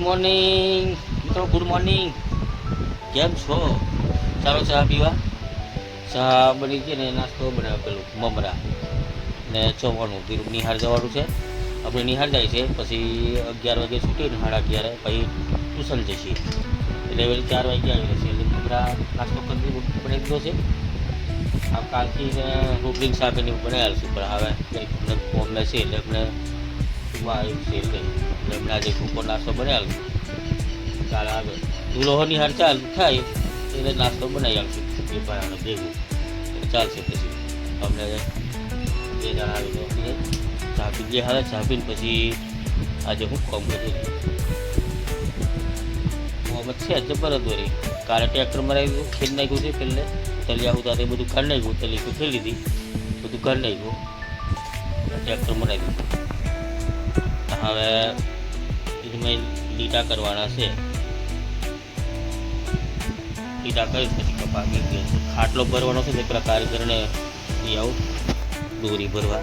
Morning મિત્રો, good morning. કેમ છો? ચાલો ચા પીવા. ચા બની છે ને નાસ્તો બનાવ્યો, પેલું મમરા ને ચોવાનું. પેલું નિહાળ જવાનું છે, આપણે નિહાળ જાય છે. પછી 11 વાગે છૂટીએ ને 11:30 પછી ટ્યુશન જઈશું. એટલે વળી 4 વાગે આવી રહેશે. એટલે મમરા નાસ્તો કરી બનાવી દીધો છે. આ કાલથી રોટલી શાક ને બનાવેલું છે, પણ હવે ફોર્મ છે એટલે અમને આવ્યું છે. એટલે એમને આજે કૂકો નાસ્તો બનાવેલો. કાલે આગળ દુલોહો નિહાળ ચાલુ થાય એટલે નાસ્તો બનાવી આવશું એ ભરાનો ભેગું, એટલે ચાલશે. પછી અમને 2 જણા આવીને ચા પી ગયા. હવે ચા પીને પછી આજે હું કામ કરીએ મોહમ્મદ છે જબર દોરી. કાલે ટ્રેક્ટર મરાવી ખેડ નાખ્યું છે. પહેલે તલિયા ઉતા તે બધું કાઢી નાખ્યું, તલી ખેડી લીધી, બધું કાઢી નાખ્યું, ટ્રેક્ટર મરાવી દીધું. હવે એમાં લીટા કરવાના છે. લીટા કરી પછી કપા ખાટલો ભરવાનો છે. તે પેલા કારીગરને આવું દોરી ભરવા.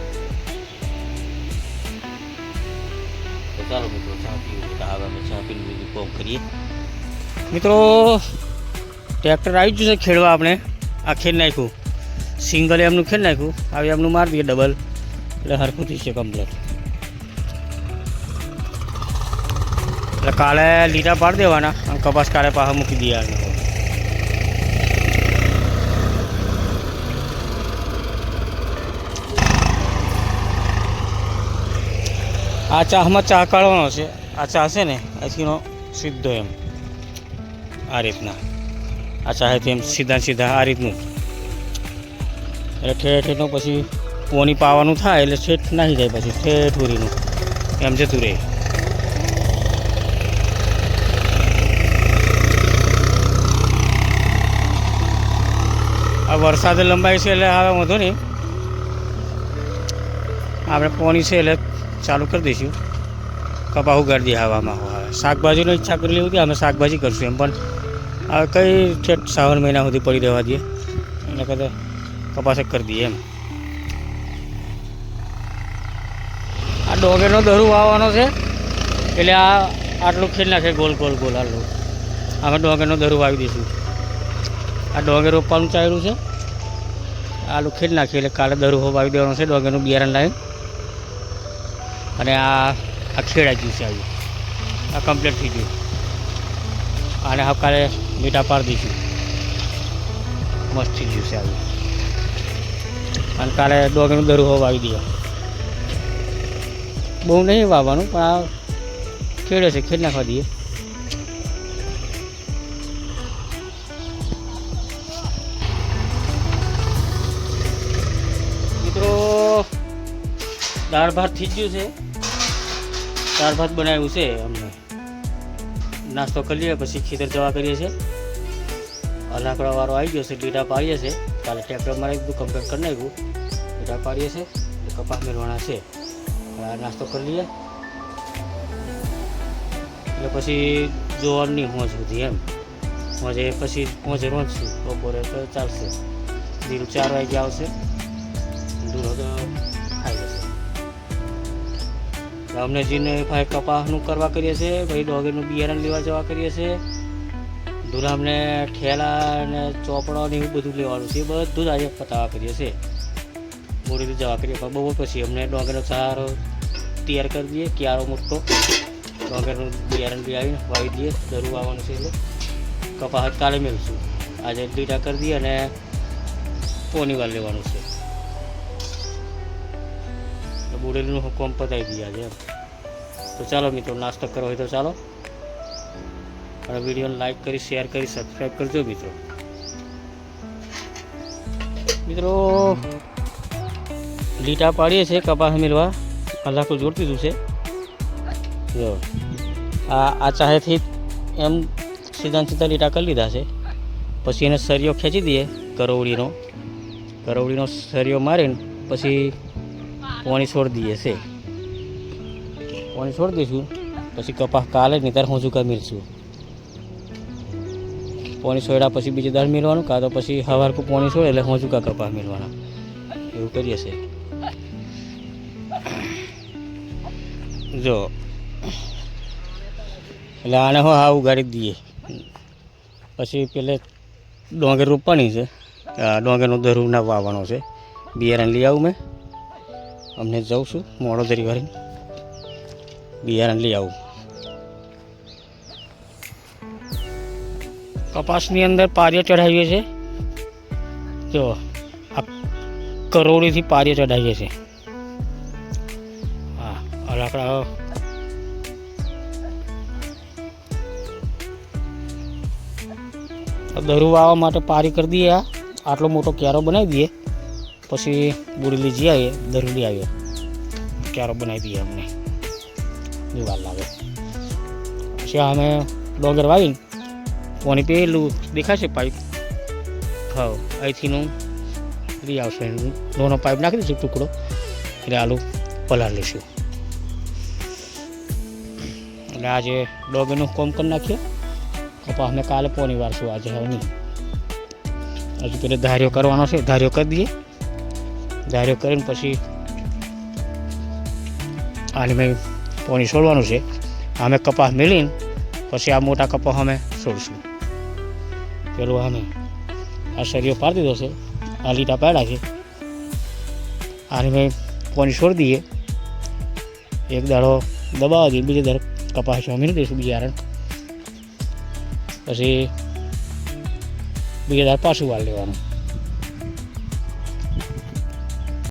તો ચાલો મિત્રો, ચા પીવું. હવે અમે ચા પીને બીજું કોમ કરીએ. મિત્રો, ટ્રેક્ટર આવી ગયું છે ખેડવા. આપણે આ ખેડ નાખ્યું, સિંગલ એમનું ખેડ નાખ્યું. હવે એમનું મારી દઈએ ડબલ, એટલે હરખું થઈ છે કમ્પ્લેટ. એટલે કાલે લીટા પાડી દેવાના અને કપાસ કાલે પાછા મૂકી દઈએ. આ ચામાં ચા કાઢવાનો છે. આ ચા છે ને અહીંનો સીધો એમ આ રીતના, આ ચાહેથી એમ સીધા આ રીતનું. એટલે ઠેઠનો પછી પોની પાવાનું થાય એટલે ઠેઠ નાખી જાય, પછી ઠેઠ ઉરીનું એમ જતું રહે. આ વરસાદ લંબાઈ છે એટલે હવે વાંધો નહીં, આપણે પોની છે એટલે ચાલુ કરી દઈશું. કપા ઉગાડી દઈએ હવામાં. હવે શાકભાજીનો ઈચ્છા કરી લેવું હતી, અમે શાકભાજી કરશું એમ, પણ હવે કઈ ઠેઠ શ્રાવણ મહિના સુધી પડી રહેવા દઈએ, એને કદાચ કપાસ કરી દઈએ એમ. આ ડોગરનો દરું વાવવાનો છે એટલે આ આટલું ખેડ નાખે ગોલ ગોલ ગોલ. આટલું અમે ડોગરનો દરું વાવી દઈશું. આ ડોગર રોપવાનું ચાલ્યું છે. આલું ખેડ નાખીએ એટલે કાલે દરું વાવી દેવાનું છે. ડોગરનું બિયારણ લાવી અને આ ખેડાઈ ગયું છે. આવ્યું આ કમ્પ્લીટ થઈ ગયું. અને હવે કાલે લીટા પાડી દઈશું. મસ્ત થઈ ગયું છે આવ્યું. અને કાલે ડોગરનું દરું વાવી દઈએ. બહુ નહીં વાવવાનું, પણ આ ખેડે છે, ખેડ નાખવા દઈએ. મિત્રો, દાળ ભાત થઈ ગયું છે. દાળ ભાત બનાવ્યું છે. અમને નાસ્તો કરી લઈએ, પછી ખેતર જવા કરીએ છીએ. લાકડા વાળો આવી ગયો છે, લીટા પાડીએ છીએ. કાલે ટ્રેક્ટર મારી બધું કમ્પ્લીટ કરી નાખ્યું. લીટા પાડીએ છીએ, કપાસ મેળવાના છે. નાસ્તો કરી લઈએ એટલે પછી જોવાનું નહીં હોંજ સુધી એમ. હોંજે પછી હોંજે રોંધશું બપોરે તો ચાલશે. દીરું 4 વાગે આવશે, દૂરો તો ખાઈ જશે. અમને જીને ભાઈ કપાસનું કરવા કરીએ છીએ, ભાઈ ડોગરનું બિયારણ લેવા જવા કરીએ છીએ. દૂરા અમને ઠેલા અને ચોપડા ને એવું બધું લેવાનું છે. બધું જ આજે પતાવા કરીએ છીએ. બોરીથી જવા કરીએ, પણ બહુ પછી અમને ડોગરનો ચારો તૈયાર કરી દઈએ. ક્યારો મોટો ડોગરનું બિયારણ બી આવીને વાવી દઈએ. દરું આવવાનું છે એટલે કપાસ કાલે મેળશું. આજે લીટા કરી દઈએ અને પોની વાર લેવાનું છે. બોરેલીનું હુકમ પતાવી દઈએ આજે એમ. તો ચાલો મિત્રો, નાસ્તો કરવો હોય તો ચાલો, અને વિડીયોને લાઈક કરી, શેર કરી, સબસ્ક્રાઈબ કરજો મિત્રો. મિત્રો, લીટા પાડીએ છીએ કપાસ મેળવા. કલાકો જોડતી દીધું છે. જો આ ચાહેથી એમ સીધા લીટા કરી લીધા છે. પછી એને સરિયો ખેંચી દઈએ, કરવડીનો સરિયો મારીને પછી પાણી છોડી દઈએ છે. પાણી છોડી દઈશું પછી કપાસ કાલે નહીં ત્યારે હોંચુકા મેળશું. પાણી છોડ્યા પછી બીજી દાળ મેળવાનું, કાં તો પછી સવારનું પાણી છોડે એટલે હોંચુકા કપાસ મેળવાના. એવું કરીએ છીએ. જો એટલે આને હું આ ઉગાડી જ દઈએ. પછી પેલે ડોંગર રોપવાની છે. ડોંગરનો દરું ના વાવવાનો છે. બિયારણ લઈ આવું મેં. અમને જાઉં છું મોડો ધરી વાળીને બિયારણ લઈ આવું. કપાસની અંદર પારીઓ ચઢાવીએ છીએ. જો આ કરોડીથી પારીઓ ચઢાવીએ છીએ. હા લાકડા દરું વાવવા માટે પારી કરી દઈએ. આટલો મોટો ક્યારો બનાવી દઈએ. પછી બોરીલી જઈ આવીએ, દરું લઈ આવીએ, ક્યારો બનાવી દઈએ. અમને વાર લાગે. પછી અમે ડોંગર વાવીને પાણી પેલું દેખાશે પાઇપ, હા અહીંથીનું લઈ આવશે. નાનો પાઇપ નાખી દઈશું ટુકડો, એટલે આલુ પલાળ લઈશું. એટલે આજે ડોંગરનું કોમ કરી નાખીએ. કપા અમે કાલે પોની વારશું, આજે હવે નહીં. હજુ પેલે ધાર્યો કરવાનો છે, ધાર્યો કરી દઈએ. ધાર્યો કરીને પછી આને મેં પોની છોડવાનું છે. અમે કપાસ મેળીને પછી આ મોટા કપાસ અમે છોડીશું. પેલું અમે આ સરીઓ પાડી દીધો છે, આ લીટા પાડ્યા છે. આને મેં પોની છોડી દઈએ. એક દાડો દબાવી દઈએ, બીજે દાડો કપાસ જમીને દઈશું બિયારણ. પછી બીજા દાડો પાછું વાળ લેવાનું.